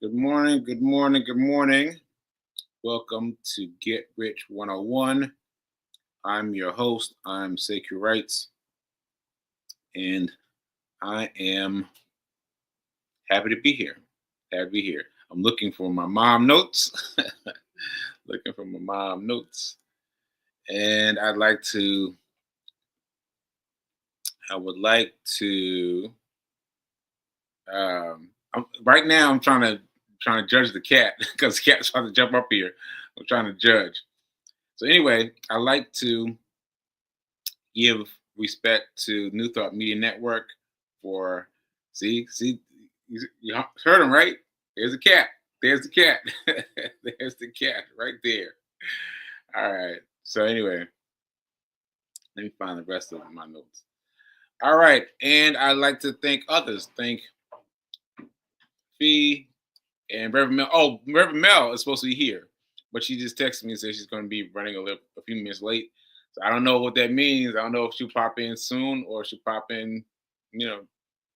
Good morning, good morning, good morning. Welcome to Get Rich 101. I'm your host. I'm Sacred Rights, and I am happy to be here. Happy to be here. I'm looking for my mom notes. Looking for my mom notes. And I would like to, right now I'm trying to judge the cat because the cat's trying to jump up here. I'm trying to judge. So anyway, I like to give respect to New Thought Media Network for see you heard him right. There's a cat. There's the cat. There's the cat right there. All right. So anyway, let me find the rest of my notes. All right, and I'd like to thank others. Thank Fee and Reverend Mel. Oh, Reverend Mel is supposed to be here, but she just texted me and said she's going to be running a few minutes late. So I don't know what that means. I don't know if she'll pop in soon or she'll pop in, you know,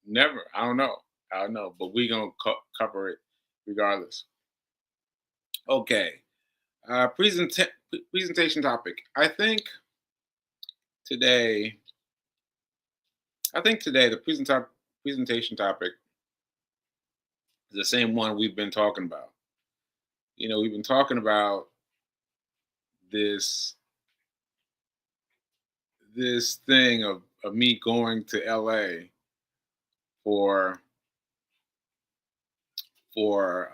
never. I don't know. I don't know, but we're going to cover it regardless. Okay. Presentation topic. Today, I think today the presentation topic is the same one we've been talking about. We've been talking about this this thing of me going to LA for for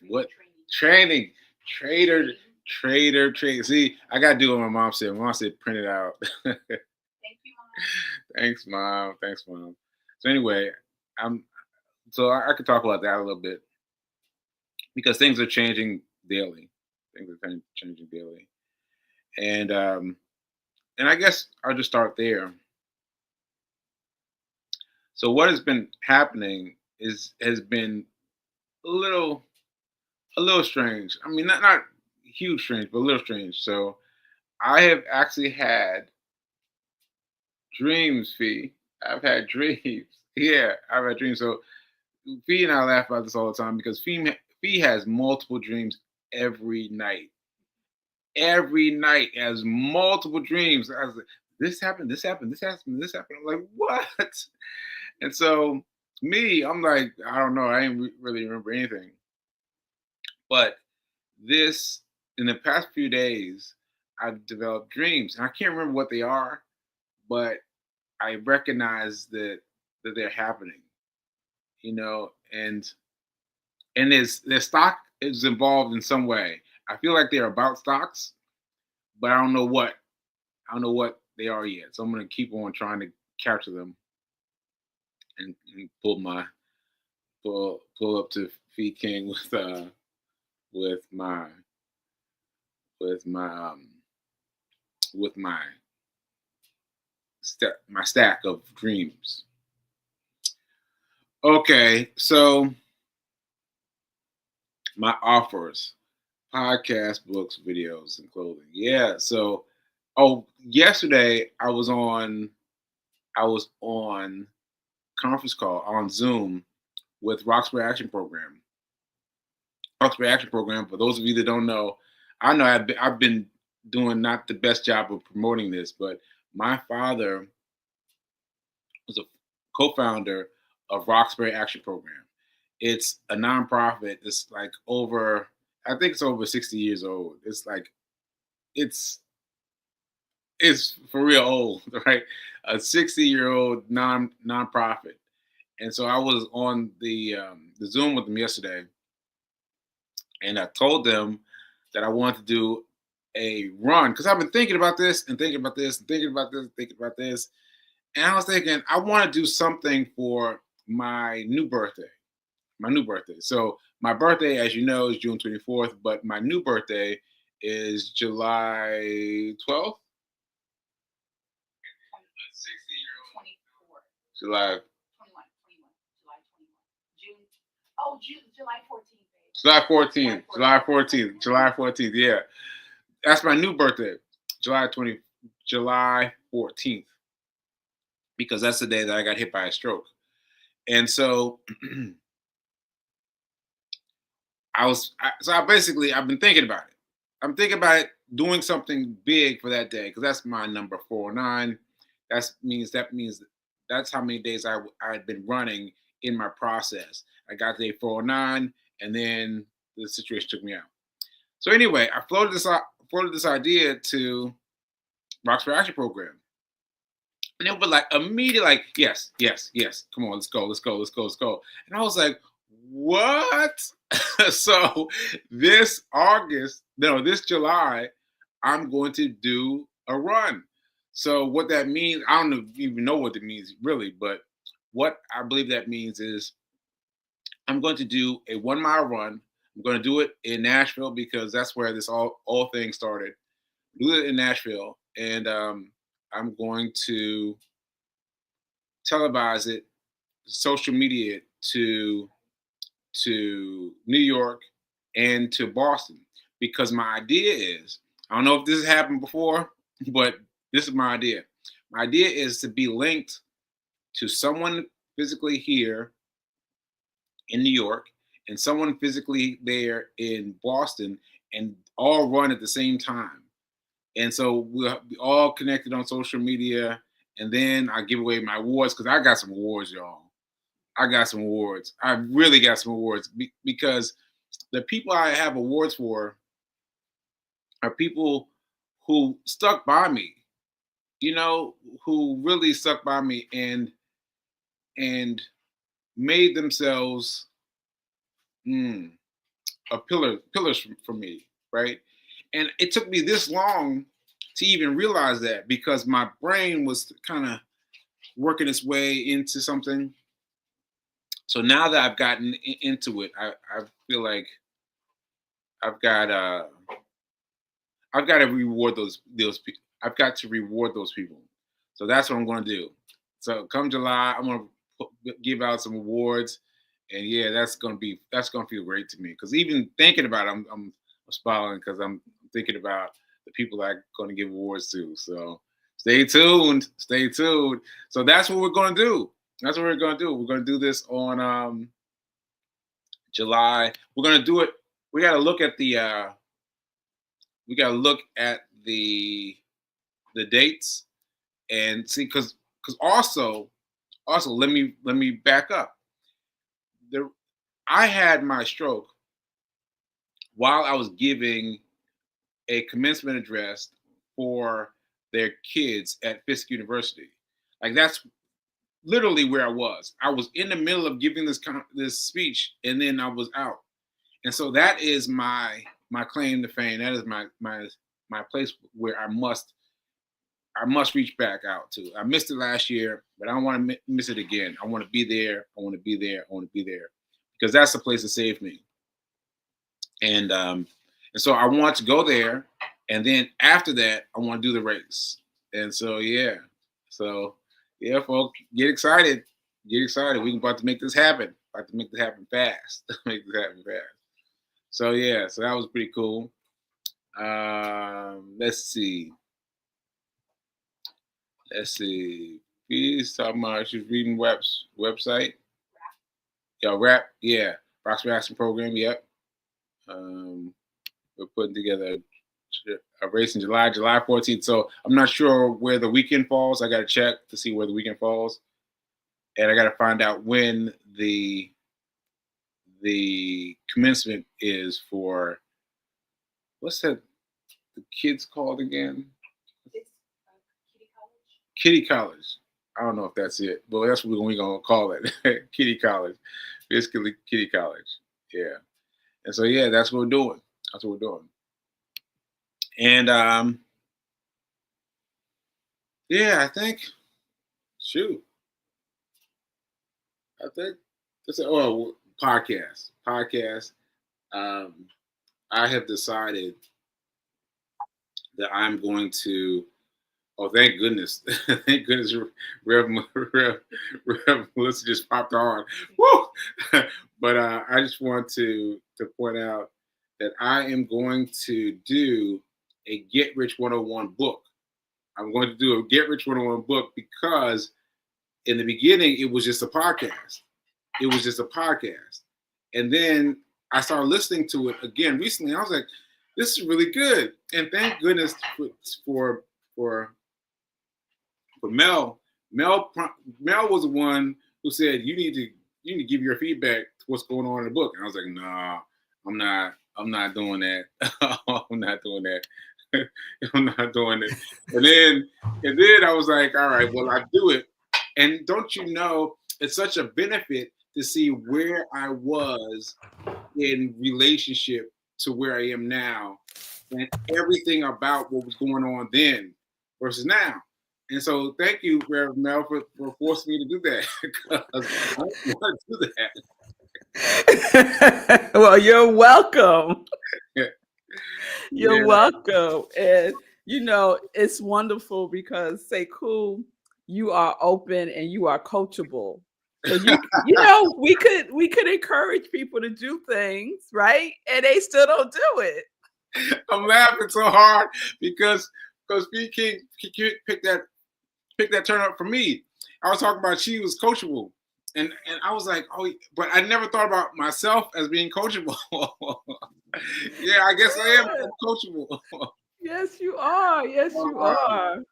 what training trader trade. See, I gotta do what my mom said. My mom said print it out. Thanks, mom. Thanks, mom. So anyway, I'm I could talk about that a little bit because things are changing daily. Things are changing daily, and I guess I'll just start there. So what has been happening has been a little a little strange. I mean, not huge strange, but a little strange. So I have actually had dreams, Fee. I've had dreams. Yeah, I've had dreams. So Fee and I laugh about this all the time because Fee has multiple dreams every night. Every night has multiple dreams. I was like, this happened, this happened, this happened, this happened. I'm like, what? And so me, I'm like, I don't know. I didn't really remember anything. But this, in the past few days, I've developed dreams. And I can't remember what they are, but I recognize that they're happening, and their stock is involved in some way. I feel like they're about stocks, but I don't know what. I don't know what they are yet. So I'm gonna keep on trying to capture them and pull up to Fee King with my with my with my stack of dreams. Okay, so my offers, podcast, books, videos, and clothing. Yeah. So, yesterday I was on conference call on Zoom with Roxbury Action Program. Roxbury Action Program. For those of you that don't know, I know I've been doing not the best job of promoting this, but my father was a co-founder of Roxbury Action Program. It's a nonprofit. It's like I think it's over 60 years old. It's it's for real old, right? A 60-year-old nonprofit. And so I was on the Zoom with them yesterday, and I told them that I wanted to do a run because I've been thinking about this and thinking about this and thinking about this, and thinking about this, and I was thinking I want to do something for my new birthday. My new birthday. So my birthday, as you know, is June 24th, but my new birthday is July 12th. 60 year old. July. July 14th. July 14th. July 14th. Yeah. That's my new birthday. July 14th. Because that's the day that I got hit by a stroke. And so I've been thinking about it. I'm thinking about it, doing something big for that day because that's my number 409. That means that's how many days I had been running in my process. I got day 409, and then the situation took me out. So anyway, I floated this idea to Rockstar Action Program. And they were like immediately like, yes, yes, yes. Come on, let's go, let's go, let's go, let's go. And I was like, what? So this August, no, this July, I'm going to do a run. So what that means, I don't even know what it means really, but what I believe that means is I'm going to do a 1 mile run. I'm going to do it in Nashville because that's where this all thing started. Do it in Nashville, and I'm going to televise it, social media it to New York and to Boston because my idea is, I don't know if this has happened before, but this is my idea. My idea is to be linked to someone physically here in New York and someone physically there in Boston and all run at the same time. And so we'll be all connected on social media. And then I give away my awards because I got some awards, y'all. I got some awards. I really got some awards because the people I have awards for are people who stuck by me, who really stuck by me and made themselves a pillars for me, right? And it took me this long to even realize that because my brain was kind of working its way into something. So now that I've gotten into it, I feel like I've got uh I've got to reward those people. I've got to reward those people. So that's what I'm going to do. So come July, I'm going to give out some awards, and yeah, that's going to feel great to me. Because even thinking about it, I'm smiling because I'm thinking about the people I'm going to give awards to. So stay tuned, stay tuned. So that's what we're going to do. That's what we're going to do. We're going to do this on July. We're going to do it. We got to look at the dates and see because also let me back up. I had my stroke while I was giving a commencement address for their kids at Fisk University. Like that's literally where I was. I was in the middle of giving this speech, and then I was out. And so that is my claim to fame. That is my place where I must reach back out to. I missed it last year, but I don't want to miss it again. I want to be there. I want to be there. I want to be there because that's the place that saved me. And so I want to go there, and then after that, I want to do the race. And so yeah, folks, get excited, We're about to make this happen. About to make this happen fast. Make this happen fast. So yeah, so that was pretty cool. Let's see. Let's see. Please talking about she's reading website. Yo, rap, yeah. Rock's Action Program, yep. We're putting together a race in July 14th. So I'm not sure where the weekend falls. I got to check to see where the weekend falls, and I got to find out when the commencement is for. What's that? The kids called again? It's Kitty College. Kitty College. I don't know if that's it, but that's what we're gonna call it. Kitty College. Basically, Kitty College. Yeah. And so yeah, that's what we're doing. That's what we're doing. And yeah, I think shoot. I think that's podcast. Podcast. Um, I have decided that I'm going to. Oh, thank goodness! Thank goodness, Rev Melissa just popped on. Woo! But I just want to point out that I am going to do a Get Rich 101 book. I'm going to do a Get Rich 101 book because in the beginning it was just a podcast. It was just a podcast, and then I started listening to it again recently. I was like, this is really good. And thank goodness for for for Mel. Mel was the one who said you need to give your feedback to what's going on in the book. And I was like, nah, I'm not doing that. I'm not doing that. I'm not doing it. And then I was like, all right, well, I do it. And don't you know, it's such a benefit to see where I was in relationship to where I am now, and everything about what was going on then versus now. And so, thank you, Reverend Mel, for forcing me to do that because I don't want to do that. Well, you're welcome. Yeah. You're welcome. And it's wonderful because say cool, you are open and you are coachable. So we could encourage people to do things, right? And they still don't do it. I'm laughing so hard because B King picked that turn up for me. I was talking about she was coachable. And I was like, oh, but I never thought about myself as being coachable. Yeah, I guess I am coachable. Yes, you are. Yes, you are.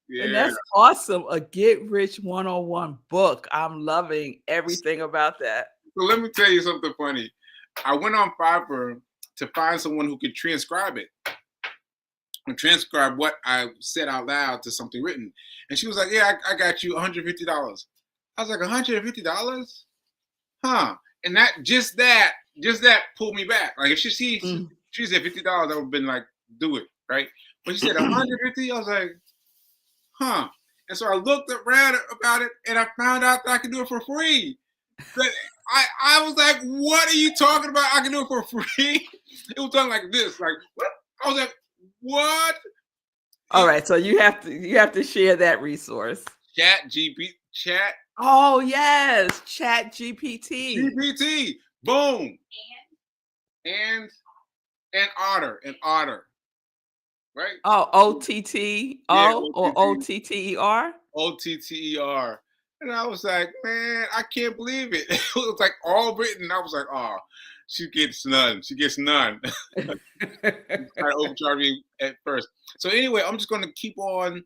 Yeah. And that's awesome. A Get Rich 101 book. I'm loving everything about that. So let me tell you something funny. I went on Fiverr to find someone who could transcribe it and transcribe what I said out loud to something written. And she was like, yeah, I got you $150. I was like, $150? Huh. And that pulled me back. Like if she said $50, I would have been like, do it, right? But she said 150, I was like, huh. And so I looked around about it and I found out that I could do it for free. But I was like, what are you talking about? I can do it for free? It was done like this. Like, what? I was like, what? All right, so you have to share that resource. Chat. Oh yes, Chat GPT. GPT. Boom. And Otter. Right? Oh, OTT. Oh, or OTTER? OTTER. And I was like, man, I can't believe it. It was like all written. I was like, oh, she gets none. She gets none. Try to overcharge me at first. So anyway, I'm going to keep on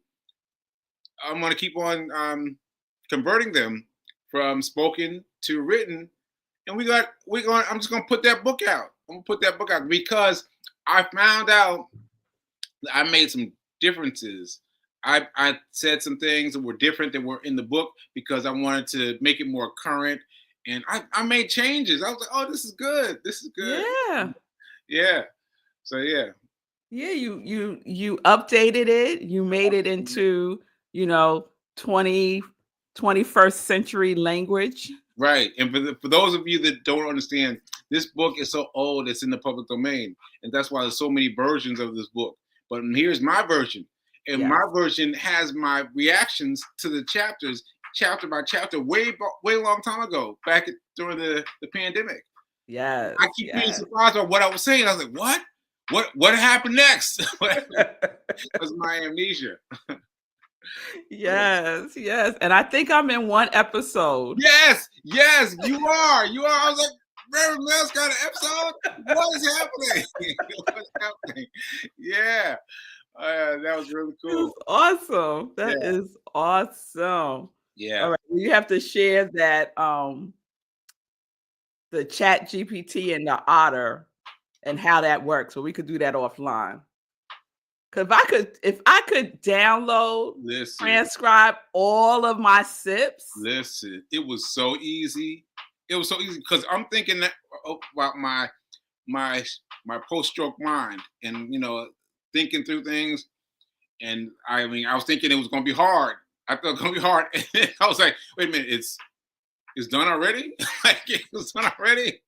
converting them from spoken to written. And I'm just going to put that book out. I'm going to put that book out because I found out I made some differences. I said some things that were different than were in the book because I wanted to make it more current. And I made changes. I was like, oh, this is good. This is good. Yeah. Yeah. So yeah. Yeah, you updated it. You made it into, 21st century language. Right. And for those of you that don't understand, this book is so old, it's in the public domain. And that's why there's so many versions of this book. But here's my version. And my version has my reactions to the chapters, chapter by chapter, way long time ago, during the pandemic. Yes. I keep being surprised by what I was saying. I was like, what happened next? That's my amnesia. Yes. And I think I'm in one episode. Yes, you are. I was like, Reverend Mel's got an episode? What is happening? What's happening? Yeah. That was really cool. Awesome. That is awesome. Yeah. All right. You have to share that the Chat GPT and the Otter and how that works. So we could do that offline. Cause if I could download, transcribe all of my sips. Listen, it was so easy. It was so easy because I'm thinking about my post-stroke mind and thinking through things. And I was thinking it was going to be hard. I thought it was going to be hard. And I was like, wait a minute, it's done already? Like it was done already?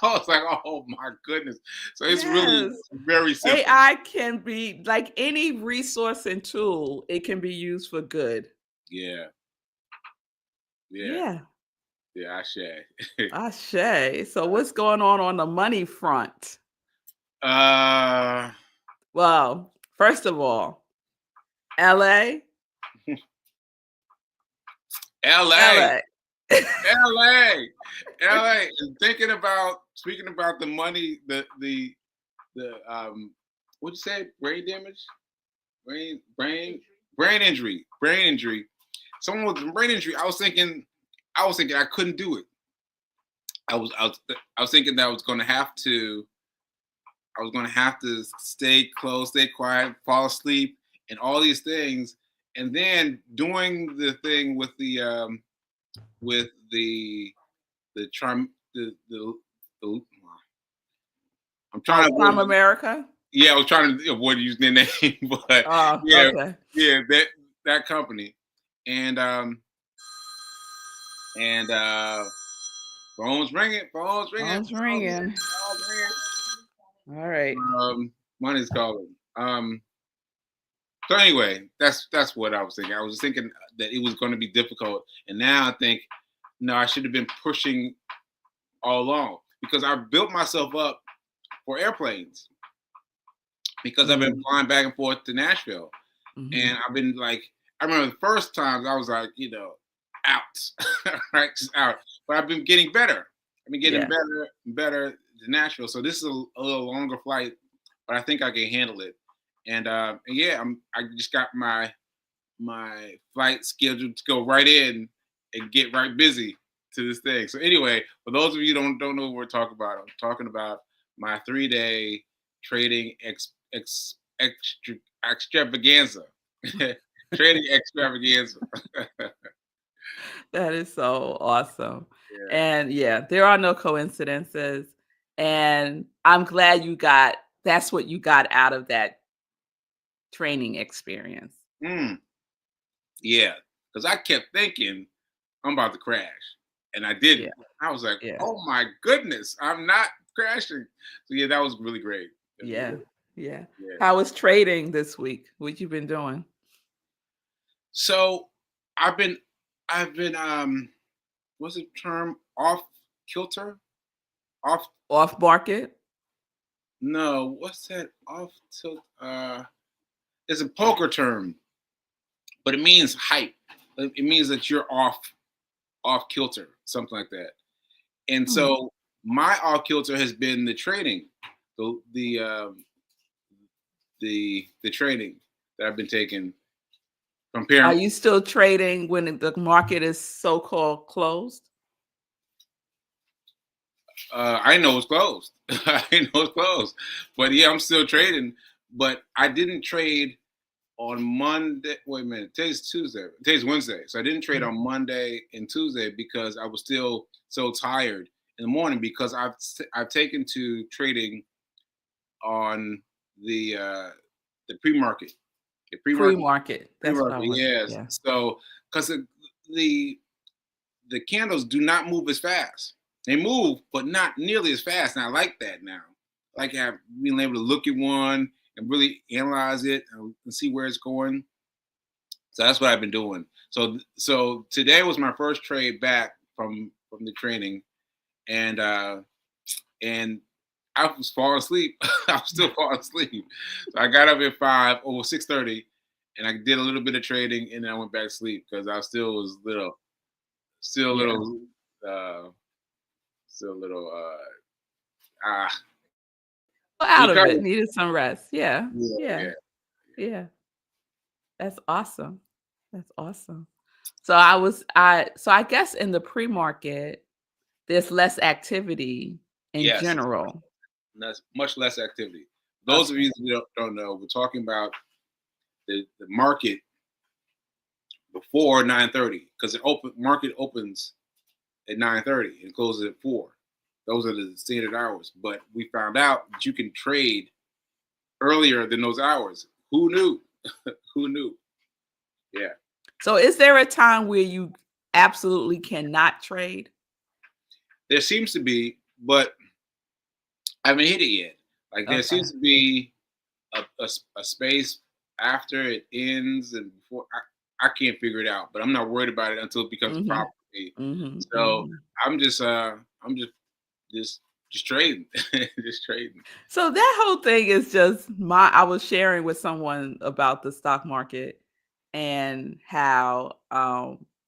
I was like, oh my goodness. So it's really very simple. AI can be like any resource and tool. It can be used for good. Yeah. Ashe. So what's going on the money front? Well, first of all, LA. LA, LA, and speaking about the money, the what'd you say? Brain damage, brain brain Injury. brain injury. Someone with brain injury. I was thinking I couldn't do it. I was thinking that I was gonna have to stay close, stay quiet, fall asleep, and all these things, and then doing the thing with the charm the I'm Oh, trying to Prime avoid. America? Yeah, I was trying to avoid using their name, but Oh, yeah, okay. yeah, that company, and and phones ringing, Phone's ringing. phones ringing. All right. Money's calling. So anyway, that's what I was thinking. I was thinking that it was going to be difficult, and now I think no, I should have been pushing all along because I built myself up for airplanes because I've been Mm, flying back and forth to Nashville. mhm. And I've been like, I remember the first times I was like, out, right, just out. But I've been getting better. I've been getting Yeah. better and better to Nashville. So this is a little longer flight, but I think I can handle it. And yeah, I just got my flight scheduled to go right in and get right busy to this thing. So anyway, for those of you don't know what we're talking about, I'm talking about my 3 day trading extravaganza. Trading extravaganza. That is so awesome. Yeah. And yeah, there are no coincidences. And I'm glad that's what you got out of that training experience. Mm, yeah. Because I kept thinking I'm about to crash. And I Yeah. didn't. I was like, Yeah. oh my goodness, I'm not crashing. So yeah, that was really great. It was really Yeah. great. Yeah. Yeah. How was trading this week? What you been doing? So I've been what's the term? Off kilter? Off Off market? no, what's that? Off tilt it's a poker term, but it means hype. It means that you're off kilter, something like that. And Hmm. so my off kilter has been the trading, the the um, the trading that I've been taking from Are parent. you still trading when the market is so-called closed? I know it's closed. I know it's closed, but yeah, I'm still trading. But I didn't trade on Monday. Wait a minute. Today's Tuesday. Today's Wednesday. So I didn't trade Mhm. on Monday and Tuesday because I was still so tired in the morning because I've taken to trading on the uh the pre-market. The pre-market. Pre-market. That's what I Pre-market. want. Yes. Yeah. So because the the candles do not move as fast. They move, but not nearly as fast. And I like that now. I like being able to look at one and really analyze it and see where it's going. So that's what I've been doing. So today was my first trade back from the training, and and I was falling asleep. I was still falling asleep. So I got up at 6:30, and I did a little bit of trading, and then I went back to sleep because I still was still a Yeah. little, uh, still a little, ah, Well, out of it. recovered. Needed some rest. Yeah. Yeah, Yeah. yeah, Yeah. That's awesome. That's awesome. So I guess in the pre-market, there's less activity in yes. general. That's much less activity. Those of Okay. you that don't know, we're talking about the market before 9:30 because the open market opens at 9:30 and closes at 4. Those are the standard hours. But we found out that you can trade earlier than those hours. Who knew? Who knew? Yeah. So is there a time where you absolutely cannot trade? There seems to be, but I haven't hit it yet. Like there Okay. seems to be a space after it ends and before. I can't figure it out, but I'm not worried about it until it becomes a Mhm. problem for me. Mhm. So Mhm. I'm just trading, just trading. So that whole thing is just I was sharing with someone about the stock market and how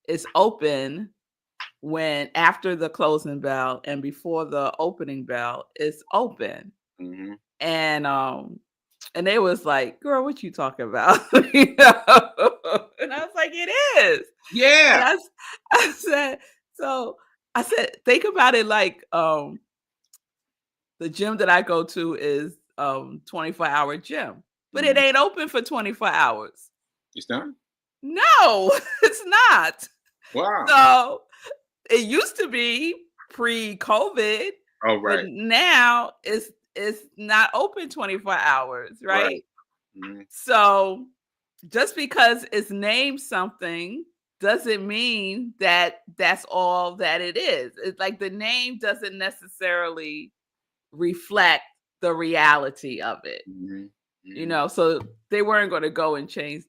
it's open when after the closing bell and before the opening bell, it's open. Mm-hmm. And they was like, "Girl, what you talking about?" You know? And I was like, "It is." And Yeah. I said, so I said, think about it like the gym that I go to is 24-hour gym, but it Mm-hmm. ain't open for 24 hours. It's done. No, it's not. Wow. So it used to be pre-COVID, Oh, but right. now it's not open 24 hours, Right. right? Mm-hmm. So just because it's named something doesn't mean that that's all that it is. It's like the name doesn't necessarily reflect the reality of it, Mm-hmm. you Mm-hmm. know. So they weren't going to go and change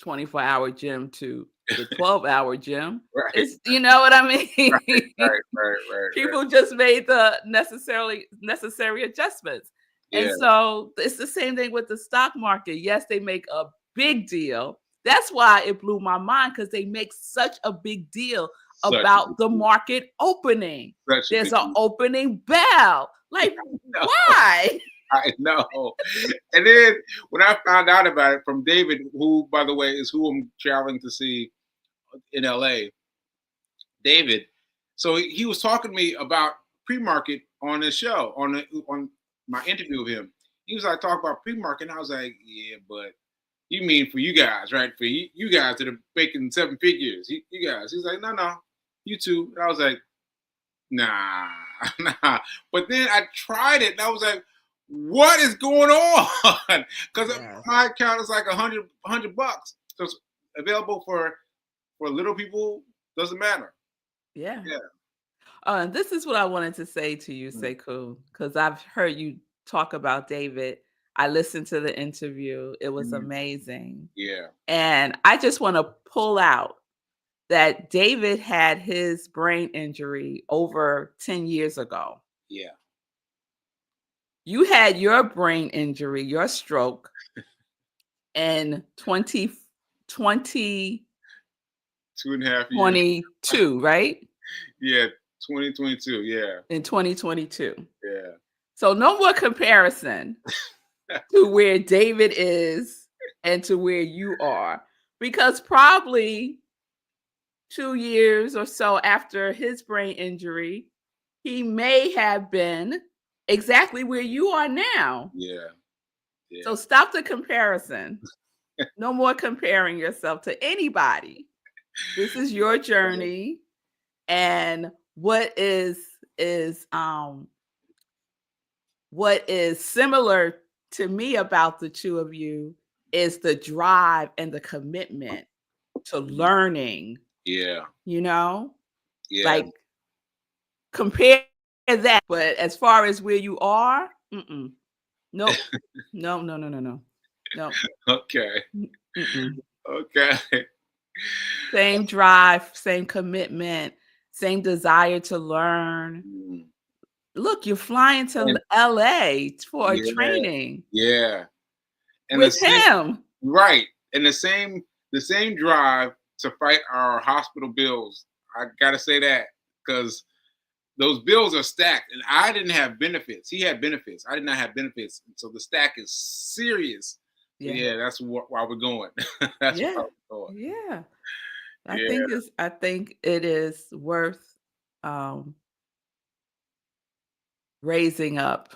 24-hour gym to the 12-hour gym. Right. It's, you know what I mean? Right. People just made the necessary adjustments. Yeah. And so it's the same thing with the stock market. Yes, they make a big deal. That's why it blew my mind, because they make such a big deal Such a big about the deal. market opening. Such a There's big an deal. opening bell. Like, No, why? I know. And then when I found out about it from David, who, by the way, is who I'm traveling to see in LA, David. So he was talking to me about pre-market on his show, on my interview with him. He was like, talk about pre-market, and I was like, yeah, but you mean for you guys, right? For you guys that are making seven figures, you guys. He's like, no, you too. And I was like, nah, nah. But then I tried it, and I was like, what is going on? Because Yes. my account is like $100 bucks, so it's available for little people. Doesn't matter. Yeah. Yeah. And this is what I wanted to say to you, Mm. Sekou, because I've heard you talk about David. I listened to the interview. It was Mhm. amazing. Yeah. And I just want to pull out that David had his brain injury over 10 years ago. Yeah. You had your brain injury, your stroke, in 2022, 2.5 years. right? Yeah. 2022. Yeah. In 2022. Yeah. So no more comparison to where David is and to where you are, because probably 2 years or so after his brain injury, he may have been exactly where you are now. Yeah. Yeah. So stop the comparison. No more comparing yourself to anybody. This is your journey, and what is similar to me about the two of you is the drive and the commitment to learning, Yeah. you know? Yeah. Like, compare that. But as far as where you are, nope. No, no, no, no, no. No. Okay. Mm-mm. Okay. Same drive, same commitment, same desire to learn. Mm. Look, you're flying And to LA for a yeah. training Yeah. And the with same, him. right. And the same drive to fight our hospital bills. I gotta say that, because those bills are stacked, and I didn't have benefits. He had benefits. I did not have benefits, so the stack is serious. So Yeah. yeah, that's why we're going. That's Yeah. why we're going. Yeah. Yeah. I think it is worth um raising up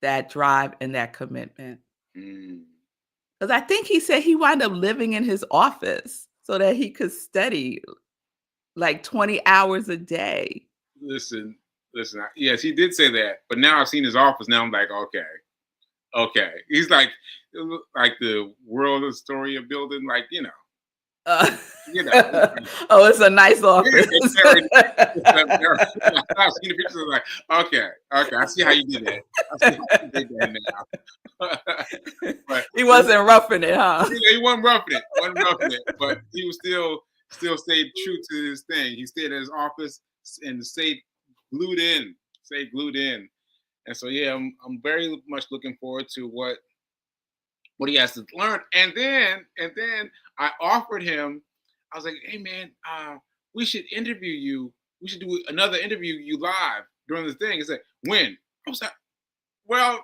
that drive and that commitment. Mm. Because I think he said he wound up living in his office so that he could study like 20 hours a day. Listen, yes, he did say that, but now I've seen his office. Now I'm like, okay. He's like the World Astoria building, like Uh, you know. oh, it's a nice Yeah, office. it's very, I've seen the pictures. I'm like, okay, I see how you did that. I see how you did that now. but He wasn't roughing it, huh? he wasn't roughing it, but he was still stayed true to his thing. He stayed in his office and stayed glued in. And so yeah, I'm very much looking forward to what he has to learn. And then I offered him, I was like, hey man, we should interview you. We should do another interview you live during the thing. He said, when? I was like, well,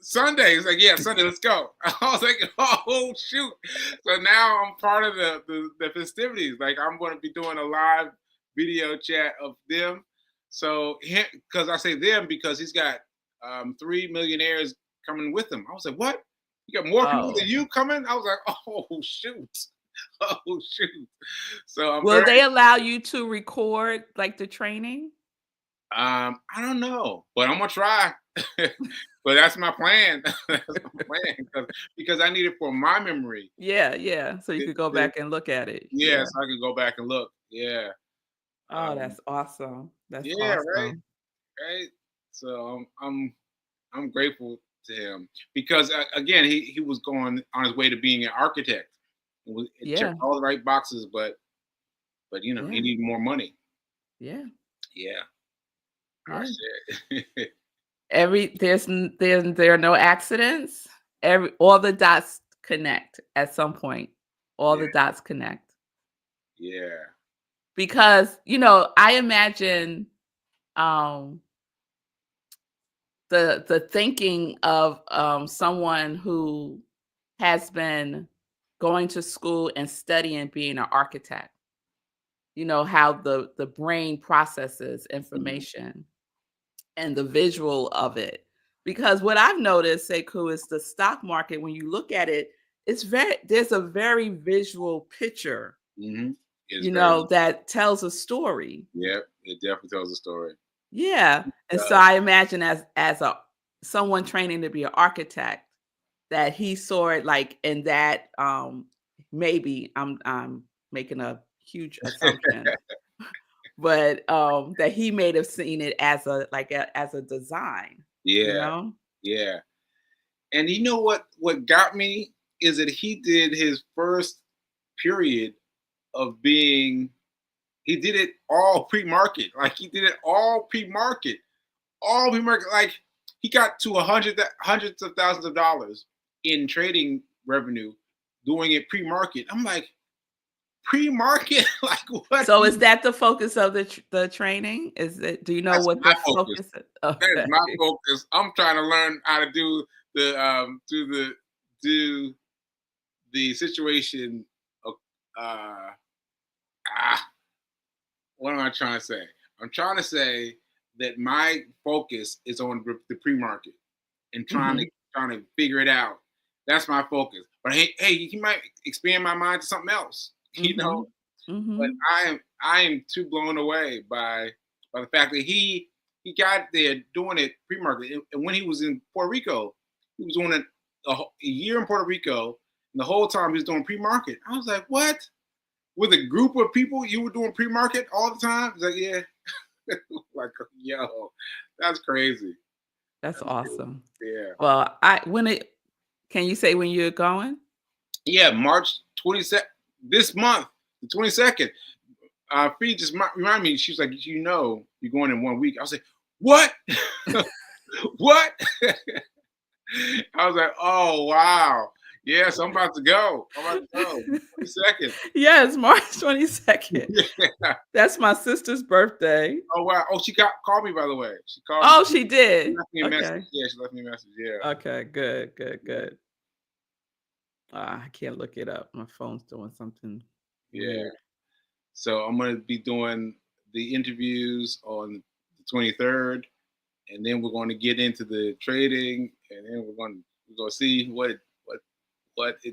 Sunday. It's like, yeah, Sunday, let's go. I was like, oh shoot. So now I'm part of the festivities. Like I'm going to be doing a live video chat of them. So because I say them because he's got 3 millionaires coming with him. I was like, what? You got more people Oh. than you coming? I was like, oh shoot. Oh shoot. So I'm Will very they allow you to record like the training? I don't know, but I'm gonna try. But that's my plan. That's my plan because I need it for my memory. Yeah, yeah. So you Th- could go th- back and look at it. Yeah, Yeah. so I can go back and look. Yeah. Oh, Um, that's awesome. That's yeah, right, awesome. right. So I'm grateful to him because again he was going on his way to being an architect. It checked Yeah, all the right boxes, but he yeah, needed more money. yeah, Yeah. I yeah. said. There are no accidents. All the dots connect at some point. All Yeah, the dots connect. yeah. Because, I imagine um the thinking of someone who has been going to school and studying being an architect. How the brain processes Mhm. information and the visual of it. Because what I've noticed, Sekou, is the stock market, when you look at it, there's a very visual picture, Mhm. It's very that tells a story. Yep, it definitely tells a story. Yeah. And so Does. I imagine as a someone training to be an architect, that he saw it like in that maybe I'm making a huge assumption, but that he may have seen it as as a design, you Yeah, know? yeah. And you know what got me is that he did his first period of being he did it all pre-market. Like he did it all pre-market. All pre-market. Like he got to hundreds of thousands of dollars in trading revenue doing it pre-market. I'm like, pre-market? Like what? So is that the focus of the training? Do you know That's what my the focus. focus is? That is Okay. my focus. I'm trying to learn how to do the situation of ah what am I trying to say? I'm trying to say that my focus is on the pre-market and Mhm. trying to figure it out. That's my focus. But hey, he might expand my mind to something else, you know. Mhm. But Mhm. I am too blown away by the fact that he got there doing it pre-market. And when he was in Puerto Rico, he was doing it a year in Puerto Rico, and the whole time he was doing pre-market. I was like, what? With a group of people, you were doing pre-market all the time? He's like, yeah. Like, yo, that's crazy. That's awesome. Yeah. Well, can you say when you're going? Yeah, March 22nd, this month, the 22nd. Fee just remind me, she was like, you're going in 1 week. I was like, what? What? I was like, oh, wow. Yes, I'm about to go. I'm about to go. 22nd. Yes, March 22nd. Yeah. That's my sister's birthday. Oh, wow. Oh, she called me, by the way. She called Oh, me. she She did? left me a message. Okay. Yeah, she left me a message. Yeah. Okay, good, good, Yeah. good. I can't look it up. My phone's doing something Yeah. weird. So I'm going to be doing the interviews on the 23rd, and then we're going to get into the trading, and then we're going to see what it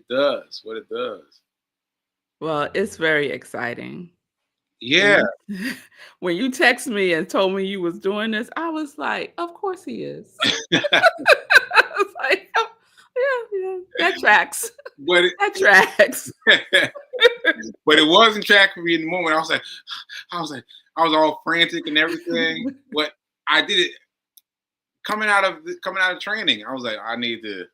does, what it does. Well, it's very exciting. When Yeah. you when you text me and told me you was doing this, I was like, "Of course he is." I was like, "Oh, yeah, yeah, that tracks. but That tracks." but it wasn't track for me in the moment. I was like, I was all frantic and everything. But I did it coming out of training. I was like, I need to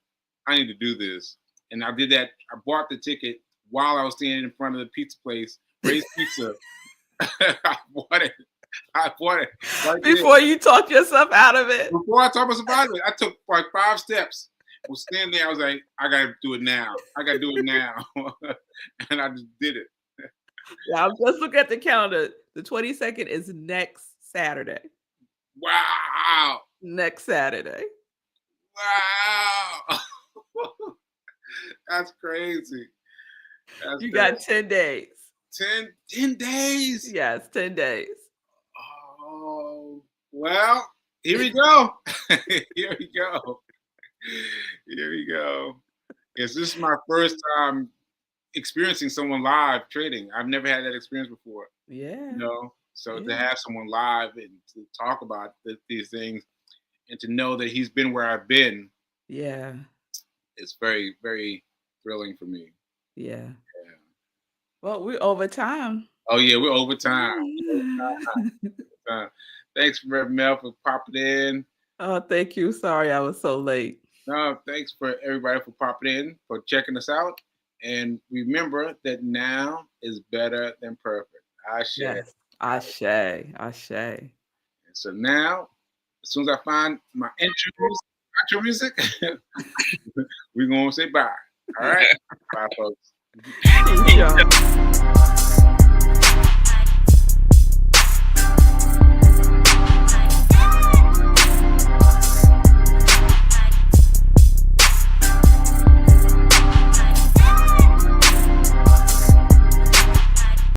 do this, and I did that. I bought the ticket while I was standing in front of the pizza place, Ray's Pizza. I bought it. I bought it right there. Before you talk yourself out of it. Before I talked about surviving, I took like 5 steps. I was standing there. I was like, I gotta do it now. I gotta do it now, and I just did it. Yeah, I'm just look at the calendar. The 22nd is next Saturday. Wow. Next Saturday. Wow. That's crazy. That's You crazy. got 10 days. 10 days. Yes, 10 days. Oh, well, here we go. Here we go. Here we go. Yes, this is my first time experiencing someone live trading. I've never had that experience before. Yeah. So to Yeah. have someone live and to talk about these things and to know that he's been where I've been, Yeah. it's very, very thrilling for me. Yeah. Yeah. Well, we're over time. Oh yeah, we're over time. Thanks, Rev Mel, for popping in. Oh, thank you. Sorry I was so late. No, thanks for everybody for popping in, for checking us out. And remember that now is better than perfect. I share. Yes. Ashe. And so now, as soon as I find my intro music, we're going to say bye. All right? Bye, folks. Peace, y'all.